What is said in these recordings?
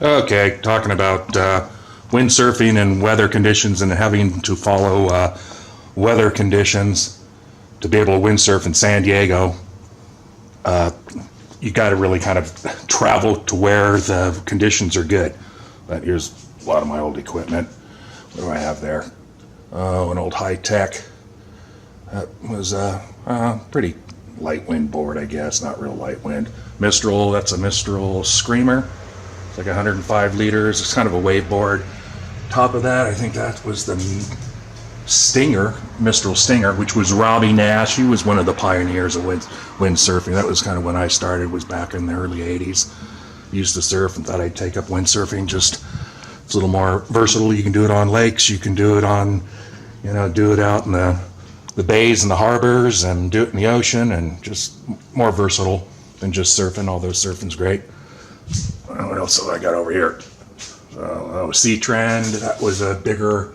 Okay, talking about windsurfing and weather conditions and having to follow weather conditions to be able to windsurf in San Diego. You got to really kind of travel to where the conditions are good. But here's a lot of my old equipment. What do I have there? Oh, an old high-tech. That was a pretty light wind board, I guess. Not real light wind. Mistral, that's a Mistral Screamer. It's like 105 liters. It's kind of a wave board. Top of that, I think that was the Stinger, Mistral Stinger, which was Robbie Nash. He was one of the pioneers of windsurfing. That was kind of when I started, was back in the early 80s. Used to surf and thought I'd take up windsurfing. Just, it's a little more versatile. You can do it on lakes. You can do it on, do it out in the bays and the harbors, and do it in the ocean, and just more versatile than just surfing. Although surfing's great. What else have I got over here? Sea Trend. That was a bigger.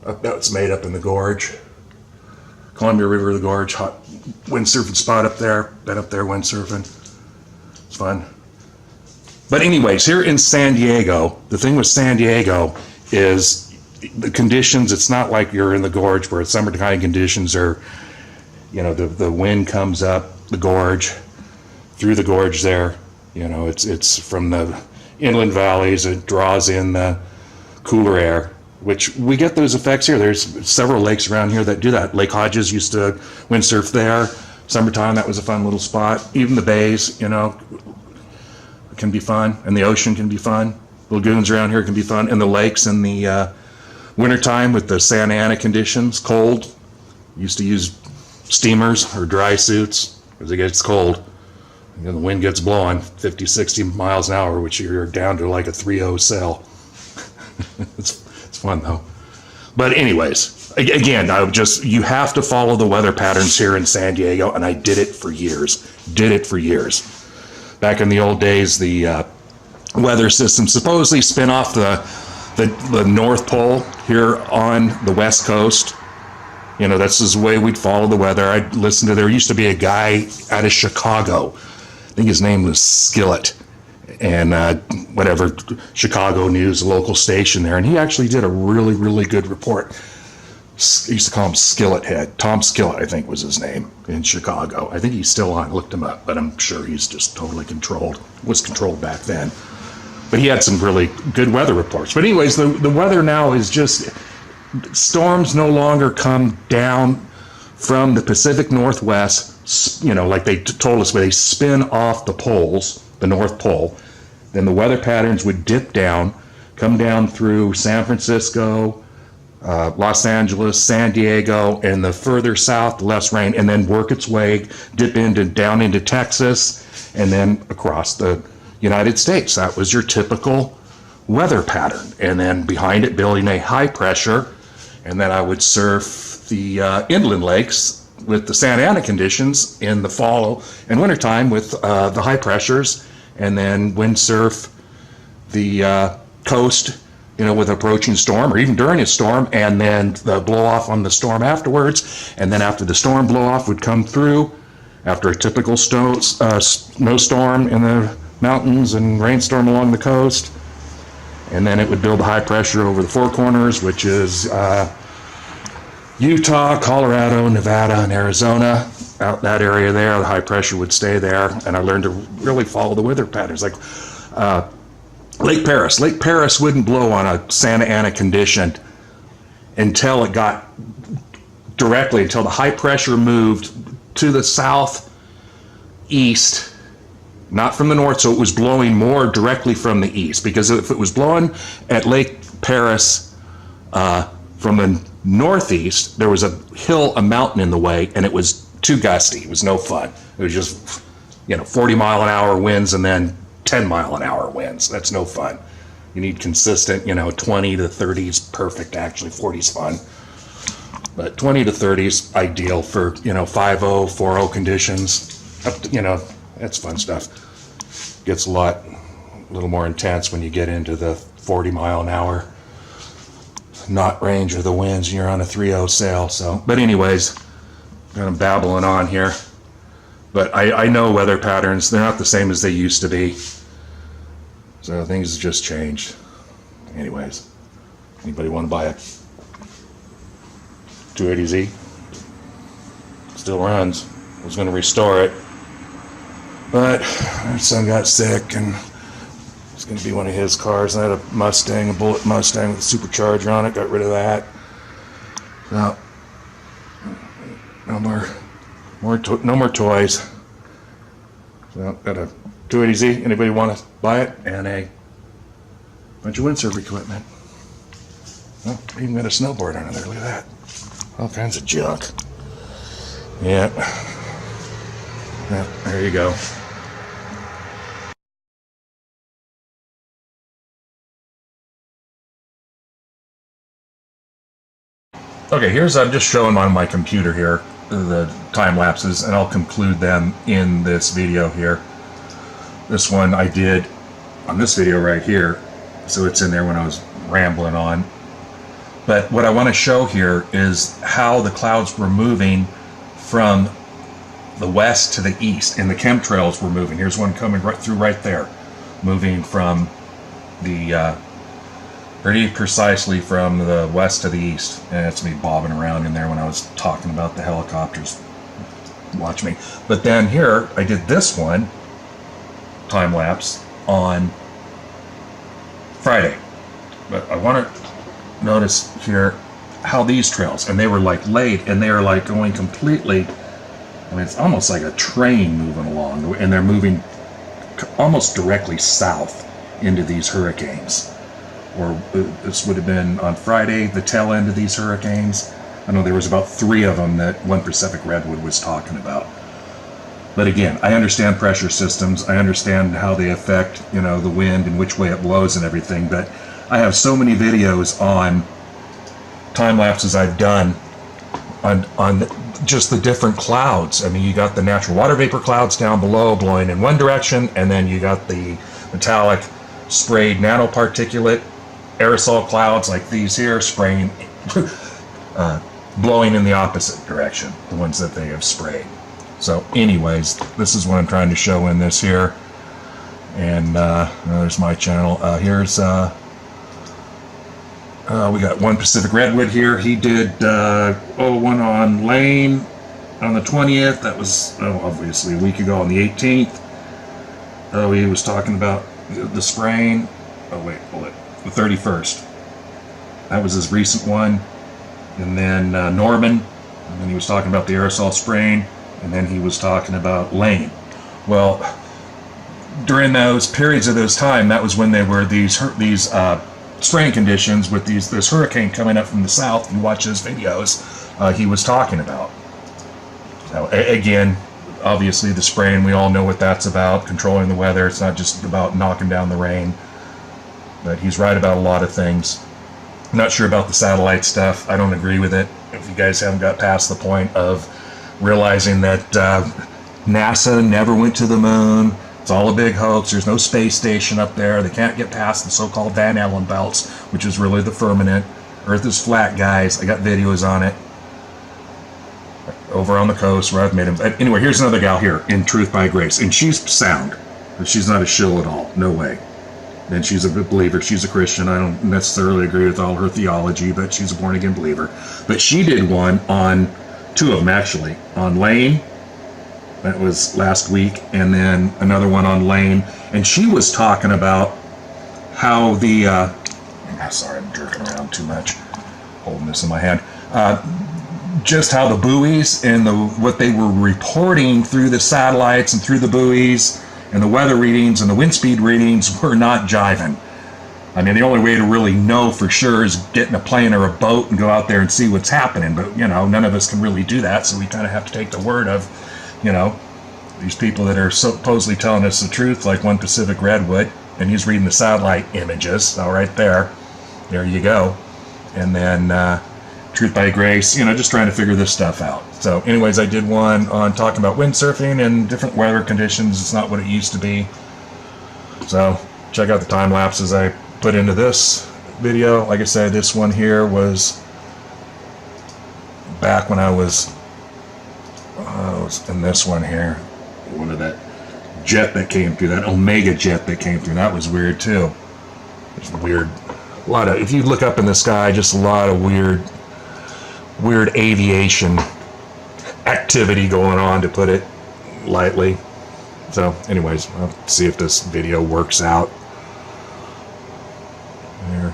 That's made up in the gorge. Columbia River, the gorge. Hot windsurfing spot up there. Been up there windsurfing. It's fun. But anyways, here in San Diego, the thing with San Diego is the conditions. It's not like you're in the gorge where summertime conditions are, the wind comes up the gorge, through the gorge there. It's from the inland valleys. It draws in the cooler air, which we get those effects here. There's several lakes around here that do that. Lake Hodges used to windsurf there. Summertime, that was a fun little spot. Even the bays, can be fun. And the ocean can be fun. Lagoons around here can be fun. And the lakes in the wintertime with the Santa Ana conditions, cold. Used to use steamers or dry suits because it gets cold. The wind gets blowing 50, 60 miles an hour, which you're down to like a 3.0 sail. It's fun though. But anyways, again, you have to follow the weather patterns here in San Diego, and I did it for years. Back in the old days, the weather system supposedly spin off the North Pole here on the West Coast. That's the way we'd follow the weather. I'd listen to, there used to be a guy out of Chicago. I think his name was Skillet, and Chicago News, a local station there, and he actually did a really, really good report. He used to call him Skillet Head. Tom Skillet, I think, was his name, in Chicago. I think he's still on. Looked him up, but I'm sure he's just totally controlled. Was controlled back then. But he had some really good weather reports. But anyways, the weather now is just, storms no longer come down from the Pacific Northwest, like they told us, where they spin off the poles, the North Pole. Then the weather patterns would dip down, come down through San Francisco, Los Angeles, San Diego, and the further south, the less rain, and then work its way, dip down into Texas, and then across the United States. That was your typical weather pattern. And then behind it, building a high pressure, and then I would surf the inland lakes with the Santa Ana conditions in the fall and wintertime with the high pressures, and then windsurf the coast, with approaching storm or even during a storm, and then the blow off on the storm afterwards. And then after the storm blow off would come through, after a typical snowstorm in the mountains and rainstorm along the coast, and then it would build high pressure over the Four Corners, which is Utah, Colorado, Nevada, and Arizona. Out that area there, the high pressure would stay there, and I learned to really follow the weather patterns. Like Lake Paris. Lake Paris wouldn't blow on a Santa Ana condition until it got directly, until the high pressure moved to the southeast, not from the north, so it was blowing more directly from the east. Because if it was blowing at Lake Paris from the northeast, there was a mountain in the way, and it was too gusty. It was no fun. It was just, 40 mile an hour winds and then 10 mile an hour winds. That's no fun. You need consistent, 20 to 30s, perfect actually. 40's fun. But 20 to 30's ideal for, 5.0, 4.0 conditions. Up to, that's fun stuff. Gets a little more intense when you get into the 40 mile an hour knot range of the winds and you're on a 3.0 sail. So, but anyways, I'm babbling on here. But I know weather patterns. They're not the same as they used to be. So things just changed. Anyways, anybody want to buy a 280Z? Still runs. I was going to restore it, but my son got sick and it's going to be one of his cars. I had a Mustang, a Bullet Mustang with a supercharger on it. Got rid of that. So no more toys. So got a 280Z. Anybody want to buy it? And a bunch of windsurf equipment. Oh, even got a snowboard under there. Look at that. All kinds of junk. Yeah. Yeah, there you go. Okay, I'm just showing on my computer here the time lapses, and I'll conclude them in this video here. This one I did on this video right here, so it's in there when I was rambling on. But what I want to show here is how the clouds were moving from the west to the east, and the chemtrails were moving. Here's one coming right through right there, moving from the pretty precisely from the west to the east. And it's me bobbing around in there when I was talking about the helicopters. Watch me. But then here I did this one time lapse on Friday. But I want to notice here how these trails, and they were like laid, and they are like going completely, I mean, it's almost like a train moving along, and they're moving almost directly south into these hurricanes. Or this would have been on Friday, the tail end of these hurricanes. I know there was about 3 of them that one Pacific Redwood was talking about. But again, I understand pressure systems. I understand how they affect, the wind and which way it blows and everything. But I have so many videos on time lapses I've done on just the different clouds. I mean, you got the natural water vapor clouds down below blowing in one direction, and then you got the metallic sprayed nanoparticulate aerosol clouds like these here spraying, blowing in the opposite direction, the ones that they have sprayed. So anyways, this is what I'm trying to show in this here. And there's my channel. Here's we got one Pacific Redwood here. He did one on Lane on the 20th. That was obviously a week ago on the 18th. He was talking about the spraying. Oh wait, hold it. The 31st. That was his recent one. And then Norman. And then he was talking about the aerosol spraying. And then he was talking about Lane. Well, during those periods of those time, that was when there were these spraying conditions with this hurricane coming up from the south. You watch his videos, he was talking about. So again, obviously the spraying, we all know what that's about, controlling the weather. It's not just about knocking down the rain. But he's right about a lot of things. I'm not sure about the satellite stuff. I don't agree with it. If you guys haven't got past the point of realizing that NASA never went to the moon, it's all a big hoax. There's no space station up there. They can't get past the so-called Van Allen belts, which is really the firmament. Earth is flat, guys. I got videos on it over on the coast where I've made them. Anyway, here's another gal here in Truth by Grace, and she's sound, but she's not a shill at all. No way. And she's a believer. She's a Christian. I don't necessarily agree with all her theology, but she's a born-again believer. But she did one on 2 of them, actually. On Lane, that was last week, and then another one on Lane. And she was talking about how the... sorry, I'm jerking around too much, holding this in my hand. Just how the buoys and what they were reporting through the satellites and through the buoys and the weather readings and the wind speed readings were not jiving. I mean, the only way to really know for sure is get in a plane or a boat and go out there and see what's happening. But, none of us can really do that, so we kind of have to take the word of, these people that are supposedly telling us the truth, like one Pacific Redwood, and he's reading the satellite images. All right, there you go. And then Truth by Grace, just trying to figure this stuff out. So anyways, I did one on talking about windsurfing and different weather conditions. It's not what it used to be. So check out the time lapses I put into this video. Like I said, this one here was back when I was in this one here. One of that jet that came through, that Omega jet that came through. That was weird too. It's weird. A lot of, if you look up in the sky, just a lot of weird aviation activity going on, to put it lightly. So anyways, I'll see if this video works out. There.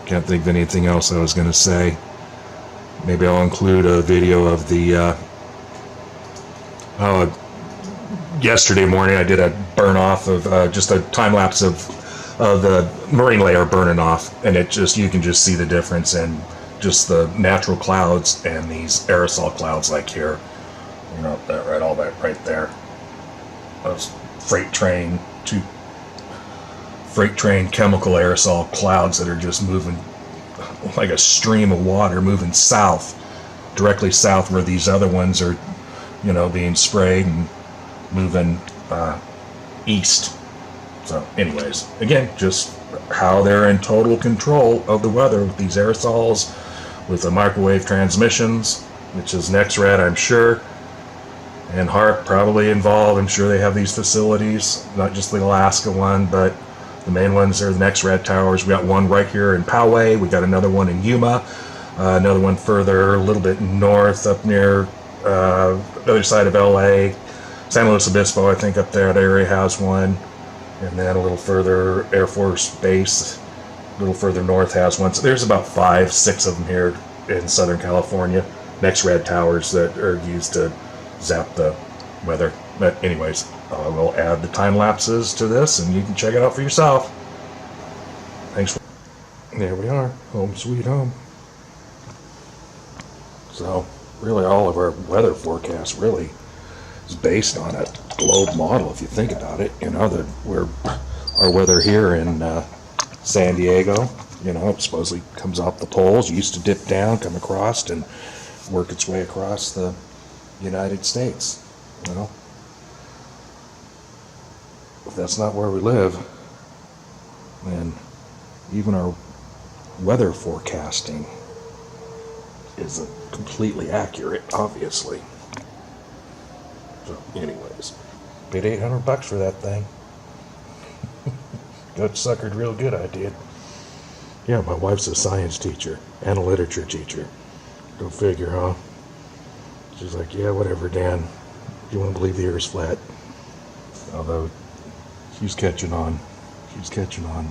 Can't think of anything else I was going to say. Maybe I'll include a video of the yesterday morning I did a burn off of just a time lapse of the marine layer burning off, and it just, you can just see the difference in just the natural clouds and these aerosol clouds, like here, you know, that right, all that right there, those freight train chemical aerosol clouds that are just moving like a stream of water, moving south, directly south, where these other ones are, you know, being sprayed and moving east. So anyways, again, just how they're in total control of the weather with these aerosols, with the microwave transmissions, which is NextRad, I'm sure, and HARP probably involved. I'm sure they have these facilities, not just the Alaska one, but the main ones are the NextRad towers. We got one right here in Poway. We got another one in Yuma, another one further a little bit north, up near the other side of LA. San Luis Obispo, I think, up there, that area has one. And then a little further, Air Force Base, a little further north has one. So there's about 5, 6 of them here in Southern California. NextRad towers that are used to zap the weather. But anyways, I will add the time lapses to this, and you can check it out for yourself. Thanks. There we are, home sweet home. So really, all of our weather forecast really is based on a globe model, if you think about it. You know, that we're, our weather here in San Diego, you know, it supposedly comes off the poles, used to dip down, come across, and work its way across the United States. You know, if that's not where we live, then even our weather forecasting isn't completely accurate, obviously. So anyways, paid $800 for that thing. Got suckered real good, I did. Yeah, my wife's a science teacher and a literature teacher. Go figure, huh? She's like, yeah, whatever, Dan. You want to believe the Earth's flat? Although she's catching on. She's catching on.